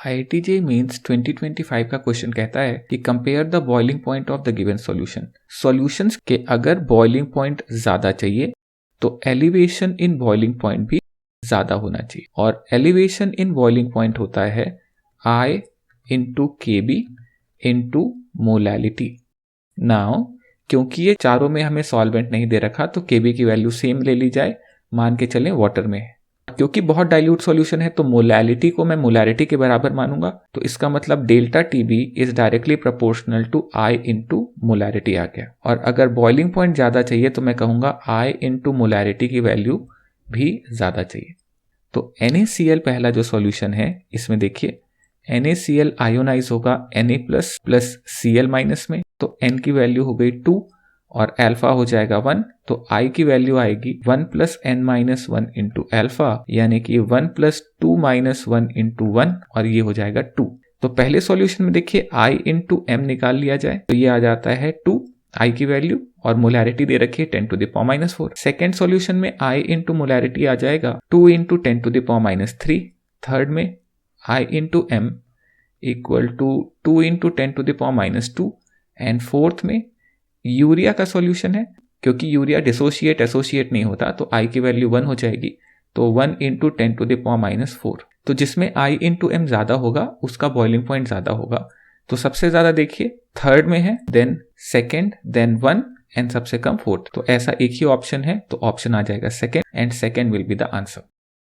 IITJ means 2025 का question कहता है कि compare the boiling point of the given solution. Solutions के अगर बॉइलिंग पॉइंट ज़्यादा चाहिए तो एलिवेशन इन बॉइलिंग पॉइंट भी ज़्यादा होना चाहिए, और एलिवेशन इन बॉइलिंग पॉइंट होता है I into KB into molality. Now क्योंकि ये चारों में हमें सॉल्वेंट नहीं दे रखा तो KB की वैल्यू सेम ले ली जाए, मान के चलें वाटर में है। क्योंकि बहुत डाइल्यूट सॉल्यूशन है तो मोलैलिटी को मैं मोलैरिटी के बराबर मानूंगा, तो इसका मतलब delta TB is directly proportional to I into molarity आ गया। और अगर बॉइलिंग पॉइंट ज़्यादा चाहिए तो मैं कहूँगा I इंटू मोलैरिटी की वैल्यू भी ज़्यादा चाहिए। तो NaCl पहला जो सॉल्यूशन है इसमें देखिए NaCl आयोनाइज होगा Na प्लस Cl माइनस में, तो N की वैल्यू हो गई 2 और अल्फा हो जाएगा 1, तो I की वैल्यू आएगी 1 plus N minus 1 into alpha, यानी कि 1 प्लस 2 माइनस 1 इंटू 1, और ये हो जाएगा 2। तो पहले सॉल्यूशन में देखिए I इंटू M निकाल लिया जाए तो ये आ जाता है 2 I की वैल्यू, और मोलैरिटी दे रखी है 10 to the power minus 4। Second solution में I इंटू मोलैरिटी आ जाएगा 2 into 10 to the power minus 3। Third में I into M equal to 2 into 10 to the power minus 2। And fourth में यूरिया का सॉल्यूशन है, क्योंकि यूरिया डिसोशिएट एसोसिएट नहीं होता तो I की वैल्यू 1 हो जाएगी, तो 1 into 10 to the power minus 4। तो जिसमें I इंटू M ज़्यादा होगा उसका बॉइलिंग पॉइंट ज़्यादा होगा। तो सबसे ज़्यादा देखिए थर्ड में है, देन सेकेंड, देन 1 एंड सबसे कम फोर्थ। तो ऐसा एक ही ऑप्शन है, तो ऑप्शन आ जाएगा second, and second will be the answer.